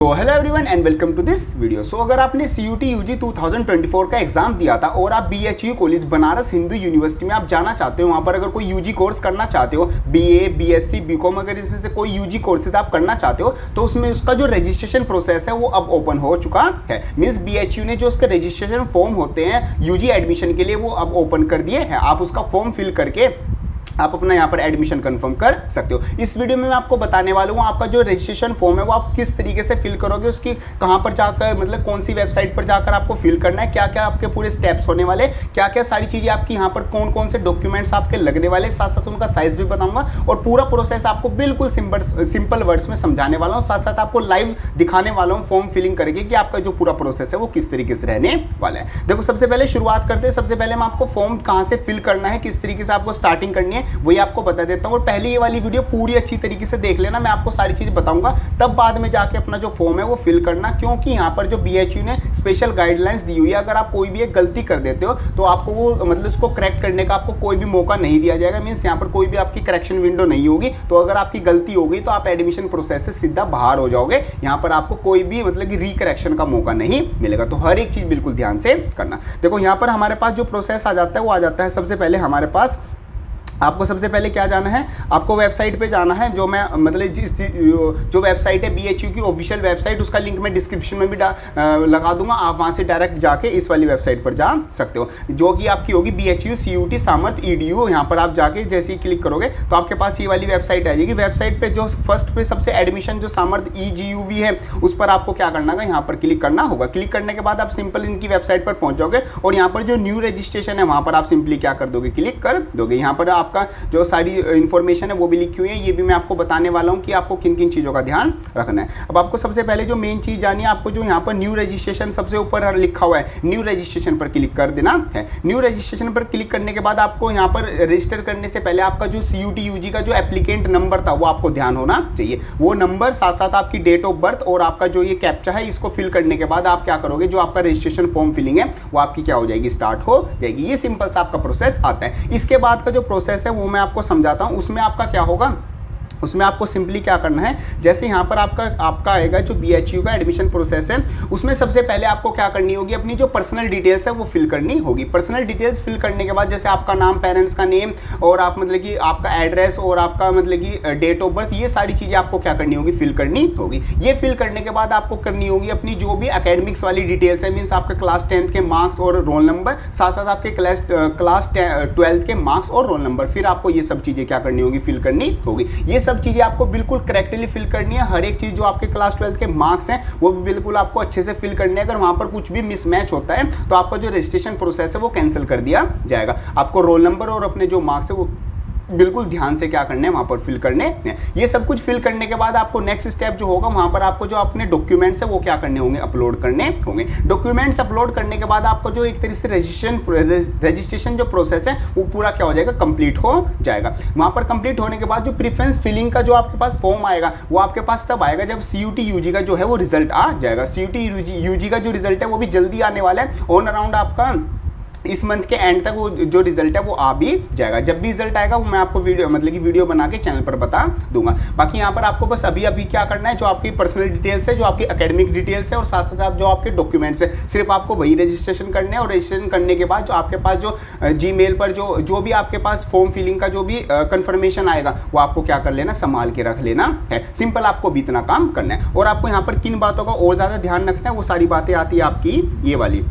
तो hello everyone and welcome to this video. So अगर आपने CUT UG 2024 का एग्जाम दिया था और आप BHU college Banaras Hindu university में आप जाना चाहते हो, वहाँ पर अगर कोई UG कोर्स करना चाहते हो, BA BSc BCom, अगर इसमें से कोई UG कोर्सेज आप करना चाहते हो तो उसमें उसका जो रजिस्ट्रेशन प्रोसेस है वो अब ओपन हो चुका है। मीन्स BHU ने जो उसके रजिस्ट्रेशन फॉर्म होते हैं UG एडमिशन के लिए वो अब ओपन कर दिए हैं। आप उसका फॉर्म फिल करके आप अपना यहाँ पर एडमिशन कंफर्म कर सकते हो। इस वीडियो में मैं आपको बताने वाला हूँ आपका जो रजिस्ट्रेशन फॉर्म है वो आप किस तरीके से फिल करोगे, उसकी कहाँ पर जाकर मतलब कौन सी वेबसाइट पर जाकर आपको फिल करना है, क्या क्या आपके पूरे स्टेप्स होने वाले, क्या क्या सारी चीज़ें आपकी यहाँ पर कौन कौन से डॉक्यूमेंट्स आपके लगने वाले, साथ साथ उनका साइज भी बताऊंगा और पूरा प्रोसेस आपको बिल्कुल सिंपल वर्ड्स में समझाने वाला हूँ। साथ साथ आपको लाइव दिखाने वाला हूँ फॉर्म फिलिंग करके कि आपका जो पूरा प्रोसेस है वो किस तरीके से रहने वाला है। देखो सबसे पहले शुरुआत करते हैं। सबसे पहले मैं आपको फॉर्म कहाँ से फिल करना है, किस तरीके से आपको स्टार्टिंग करनी है वही आपको बता देता हूँ। और पहले ये वाली वीडियो पूरी अच्छी तरीके से देख लेना, मैं आपको सारी चीज़ बताऊंगा, तब बाद में जाके अपना जो फॉर्म है वो फिल करना, क्योंकि यहाँ पर जो BHU ने स्पेशल गाइडलाइंस दी हुई है, अगर आप कोई भी एक गलती कर देते हो तो आपको वो मतलब उसको करेक्ट करने का आपको कोई भी मौका नहीं दिया जाएगा। मीन्स यहाँ पर कोई भी आपकी करेक्शन विंडो नहीं होगी। तो अगर आपकी गलती हो गई तो आप एडमिशन प्रोसेस से सीधा बाहर हो जाओगे। यहाँ पर आपको कोई भी मतलब कि रिकरेक्शन का मौका नहीं मिलेगा। तो हर एक चीज़ बिल्कुल ध्यान से करना। देखो यहाँ पर हमारे पास जो प्रोसेस आ जाता है वो आ जाता है, सबसे पहले हमारे पास आपको सबसे पहले क्या जाना है, आपको वेबसाइट पे जाना है। जो मैं मतलब जो वेबसाइट है BHU की ऑफिशियल वेबसाइट, उसका लिंक मैं डिस्क्रिप्शन में भी लगा दूंगा। आप वहाँ से डायरेक्ट जाके इस वाली वेबसाइट पर जा सकते हो, जो कि आपकी होगी BHU CUT सामर्थ EDU। यहाँ पर आप जाके जैसे ही क्लिक करोगे तो आपके पास ये वाली वेबसाइट आ जाएगी। वेबसाइट पर जो फर्स्ट पे सबसे एडमिशन जो सामर्थ EGUV है उस पर आपको क्या करना है, यहाँ पर क्लिक करना होगा। क्लिक करने के बाद आप सिंपल इनकी वेबसाइट पर पहुँच जाओगे और यहाँ पर जो न्यू रजिस्ट्रेशन है वहाँ पर आप सिंपली क्या कर दोगे, क्लिक कर दोगे। यहाँ पर आप का जो सारी इंफॉर्मेशन है वो भी लिखी हुई है, ये भी मैं आपको बताने वाला हूँ कि आपको किन किन चीज़ों का ध्यान रखना है। अब आपको सबसे पहले जो मेन चीज़ जानी है, आपको जो यहाँ पर न्यू रजिस्ट्रेशन सबसे ऊपर लिखा हुआ है, न्यू रजिस्ट्रेशन पर क्लिक कर देना है। न्यू रजिस्ट्रेशन पर क्लिक करने के बाद आपको यहाँ पर रजिस्टर करने से पहले आपका जो CUT UG का जो एप्लीकेंट नंबर था वो आपको ध्यान होना चाहिए। वो नंबर साथ साथ आपकी डेट ऑफ बर्थ और आपका जो ये कैप्चा है इसको फिल करने के बाद आप क्या करोगे, जो आपका रजिस्ट्रेशन फॉर्म फिलिंग है वो आपकी क्या हो जाएगी, स्टार्ट हो जाएगी। ये सिंपल सा आपका प्रोसेस आता है। इसके बाद का जो प्रोसेस है वो मैं आपको समझाता हूं। उसमें आपका क्या होगा, उसमें आपको सिंपली क्या करना है, जैसे यहाँ पर आपका आएगा जो BHU का एडमिशन प्रोसेस है, उसमें सबसे पहले आपको क्या करनी होगी, अपनी जो पर्सनल डिटेल्स है वो फिल करनी होगी। पर्सनल डिटेल्स फिल करने के बाद जैसे आपका नाम, पेरेंट्स का नेम और आप मतलब कि आपका एड्रेस और आपका मतलब कि डेट ऑफ बर्थ, ये सारी चीज़ें आपको क्या करनी होगी, फिल करनी होगी। ये फिल करने के बाद आपको करनी होगी अपनी जो भी एकेडमिक्स वाली डिटेल्स है, मीन्स आपके क्लास 10th के मार्क्स और रोल नंबर, साथ साथ आपके क्लास 12th के मार्क्स और रोल नंबर, फिर आपको ये सब चीज़ें क्या करनी होगी, फिल करनी होगी। ये सब चीज़ें आपको बिल्कुल करेक्टली फिल करनी है। हर एक चीज़ जो आपके क्लास 12th के मार्क्स हैं वो भी बिल्कुल आपको अच्छे से फिल करने हैं। अगर वहाँ पर कुछ भी मिसमैच होता है तो आपका जो रजिस्ट्रेशन प्रोसेस है वो कैंसिल कर दिया जाएगा। आपको रोल नंबर और अपने जो मार्क्स है वो बिल्कुल ध्यान से क्या करने हैं, वहाँ पर फिल करने हैं। ये सब कुछ फिल करने के बाद आपको नेक्स्ट स्टेप जो होगा, वहाँ पर आपको जो अपने डॉक्यूमेंट्स है वो क्या करने होंगे, अपलोड करने होंगे। डॉक्यूमेंट्स अपलोड करने के बाद आपको जो एक तरीके से रजिस्ट्रेशन जो प्रोसेस है वो पूरा क्या हो जाएगा, कंप्लीट हो जाएगा। वहाँ पर कंप्लीट होने के बाद जो प्रेफरेंस फिलिंग का जो आपके पास फॉर्म आएगा वो आपके पास तब आएगा जब CUT UG का जो है वो रिजल्ट आ जाएगा। CUT UG का जो रिजल्ट है वो भी जल्दी आने वाला है, ऑन अराउंड आपका इस मंथ के एंड तक वो जो रिजल्ट है वो आ भी जाएगा। जब भी रिजल्ट आएगा वो मैं आपको वीडियो बना के चैनल पर बता दूंगा। बाकी यहाँ पर आपको बस अभी क्या करना है, जो आपकी पर्सनल डिटेल्स है, जो आपकी एकेडमिक डिटेल्स है और साथ साथ जो आपके डॉक्यूमेंट्स है, सिर्फ आपको वही रजिस्ट्रेशन करने हैं। और रजिस्ट्रेशन करने के बाद जो आपके पास जो Gmail पर जो भी आपके पास फॉर्म फिलिंग का जो भी कंफर्मेशन आएगा वो आपको क्या कर लेना, संभाल के रख लेना है। सिंपल आपको भी इतना काम करना है। और आपको यहाँ पर किन बातों का और ज़्यादा ध्यान रखना है, वो सारी बातें आती है आपकी ये वाली।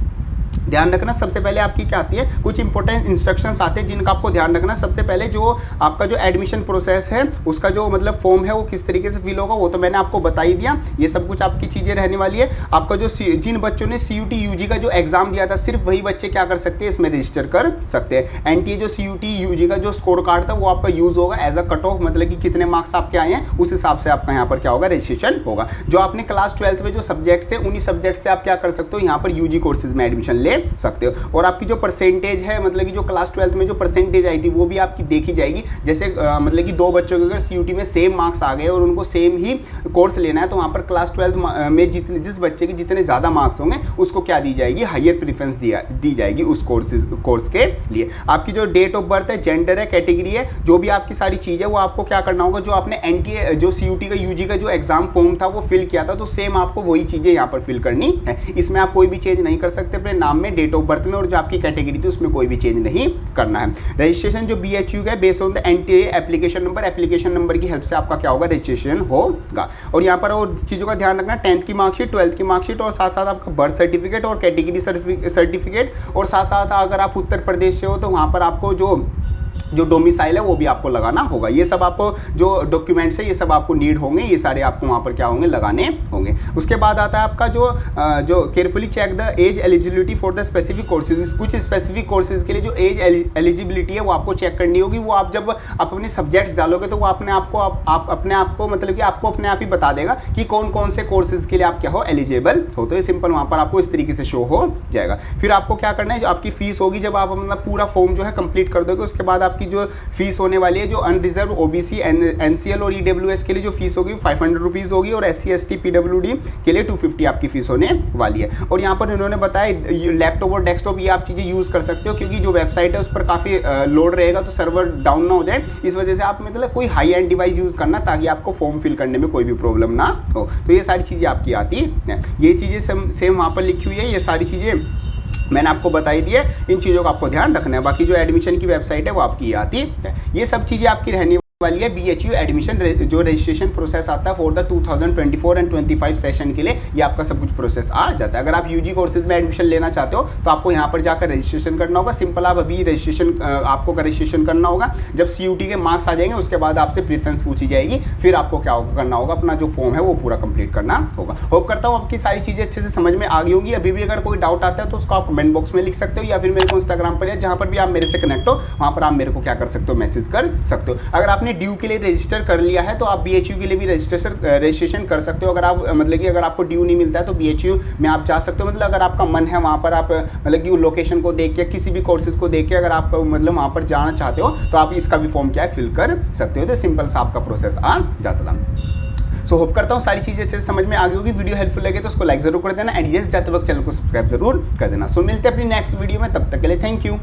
ध्यान रखना सबसे पहले आपकी क्या आती है, कुछ इंपॉर्टेंट इंस्ट्रक्शंस आते हैं जिनका आपको ध्यान रखना। सबसे पहले जो आपका जो एडमिशन प्रोसेस है उसका जो मतलब फॉर्म है वो किस तरीके से फिल होगा वो तो मैंने आपको बता ही दिया। ये सब कुछ आपकी चीज़ें रहने वाली है। आपका जो जिन बच्चों ने CUT UG का जो एग्जाम दिया था सिर्फ वही बच्चे क्या कर सकते हैं, इसमें रजिस्टर कर सकते हैं। NTA जो CUT UG का जो स्कोर कार्ड था वो आपका यूज़ होगा एज अ कट ऑफ, मतलब कि कितने मार्क्स आपके आए हैं उस हिसाब से आपका यहाँ पर क्या होगा, रजिस्ट्रेशन होगा। जो आपने क्लास 12th में जो सब्जेक्ट्स थे उन्हीं सब्जेक्ट से आप क्या कर सकते हो, यहाँ पर UG कोर्सेज में एडमिशन ले ले सकते हो। और आपकी जो परसेंटेज है, मतलब कि जो क्लास 12th में जो परसेंटेज आई थी वो भी आपकी देखी जाएगी। जैसे मतलब कि दो बच्चों के अगर सीयूटी में सेम मार्क्स आ गए और उनको सेम ही कोर्स लेना है, तो वहाँ पर क्लास 12 में जिस बच्चे के जितने ज़्यादा मार्क्स होंगे उसको क्या दी जाएगी, हायर प्रेफरेंस दी जाएगी उस कोर्स के लिए। आपकी जो डेट ऑफ बर्थ है, जेंडर है, कैटेगरी है, जो भी आपकी सारी चीज़ है वो आपको क्या करना होगा, जो आपने एनटीए जो सीयूटी का यूजी का जो एग्जाम फॉर्म था वो फिल किया था, तो सेम आपको वही चीज़ें यहाँ पर फिल करनी है। इसमें आप कोई भी चेंज नहीं कर सकते अपने नाम में, डेट ऑफ बर्थ में, और जो आपकी कैटेगरी थी उसमें कोई भी चेंज नहीं करना है। रजिस्ट्रेशन जो बीएचयू का है based on the NTA application number की हेल्प से आपका क्या होगा, रजिस्ट्रेशन होगा। और यहाँ पर और चीज़ों का ध्यान रखना, 10th की मार्कशीट, 12th की मार्कशीट, और साथ साथ आपका बर्थ सर्टिफिकेट और कैटेगरी सर्टिफिकेट, और साथ साथ अगर आप उत्तर प्रदेश से हो तो वहाँ पर आपको जो डोमिसाइल है वो भी आपको लगाना होगा। ये सब आपको जो डॉक्यूमेंट्स है ये सब आपको नीड होंगे, ये सारे आपको वहाँ पर क्या होंगे, लगाने होंगे। उसके बाद आता है आपका जो carefully check the age eligibility for the specific courses. कुछ स्पेसिफिक कोर्सेज के लिए जो एज एलिजिबिलिटी है वो आपको चेक करनी होगी। वो आप जब आप अपने सब्जेक्ट्स डालोगे तो वो अपने आप को मतलब कि आपको अपने आप ही बता देगा कि कौन कौन से कोर्सेज के लिए आप क्या हो, एलिजिबल हो। तो ये सिंपल वहाँ पर आपको इस तरीके से शो हो जाएगा। फिर आपको क्या करना है, जो आपकी फीस होगी, जब आप अपना पूरा फॉर्म जो है कंप्लीट कर दोगे, उसके बाद की जो फीस होने वाली है, जो अनरिजर्व ओबीसी एनसीएल और ईडब्ल्यूएस के लिए जो फीस होगी 500 रुपीज़ होगी, और एससी एसटी पीडब्ल्यूडी के लिए 250 आपकी फीस होने वाली है। और यहाँ पर इन्होंने बताया लैपटॉप और डेस्कटॉप ये आप चीज़ें यूज़ कर सकते हो, क्योंकि जो वेबसाइट है उस पर काफ़ी लोड रहेगा, तो सर्वर डाउन ना हो जाए, इस वजह से आप मतलब कोई हाई एंड डिवाइस यूज़ करना, ताकि आपको फॉर्म फिल करने में कोई भी प्रॉब्लम ना हो। तो ये सारी चीज़ें आपकी आती है, ये चीज़ें सेम वहाँ पर लिखी हुई है, ये सारी चीज़ें मैंने आपको बताई दी है। इन चीज़ों का आपको ध्यान रखना है। बाकी जो एडमिशन की वेबसाइट है वो आपकी आती है। ये सब चीज़ें आपकी रहने वाली है। बीएचयू एडमिशन जो रजिस्ट्रेशन प्रोसेस आता है फॉर द 2024 एंड 25 सेशन के लिए, ये आपका सब कुछ प्रोसेस आ जाता है। अगर आप यूजी कोर्सेज में एडमिशन लेना चाहते हो तो आपको यहाँ पर जाकर रजिस्ट्रेशन करना होगा। सिंपल आप अभी आपको रजिस्ट्रेशन करना होगा। जब सीयूटी के मार्क्स आ जाएंगे उसके बाद आपसे प्रेफरेंस पूछी जाएगी, फिर आपको क्या करना होगा, अपना जो फॉर्म है वो पूरा कंप्लीट करना होगा। होप करता हूँ आपकी सारी चीज़ें अच्छे से समझ में आ गई होंगी। अभी भी अगर कोई डाउट आता है तो उसको आप कमेंट बॉक्स में लिख सकते हो, या फिर मेरे को इंस्टाग्राम पर या जहाँ पर भी आप मेरे से कनेक्ट हो वहाँ पर आप मेरे को क्या कर सकते हो, मैसेज कर सकते हो। अगर आपने ड्यू के लिए रजिस्टर कर लिया है तो आप बीएचयू के लिए भी रजिस्ट्रेशन कर सकते हो। अगर आप मतलब कि अगर आपको ड्यू नहीं मिलता है तो बीएचयू में आप जा सकते हो। मतलब अगर आपका मन है वहाँ पर आप मतलब कि लोकेशन को देख के, किसी भी कोर्सेज को देख के अगर आप मतलब वहाँ पर जाना चाहते हो तो आप इसका भी फॉर्म क्या है, फिल कर सकते हो। तो सिंपल सा आपका प्रोसेस आ जाता था। सो होप करता हूँ सारी चीज़ें अच्छे से समझ में आ गई होगी। वीडियो हेल्पफुल लगे तो उसको लाइक जरूर कर देना, एंड यस जाते वक्त चैनल को सब्सक्राइब जरूर कर देना। सो मिलते हैं अपनी नेक्स्ट वीडियो में, तब तक के लिए थैंक यू।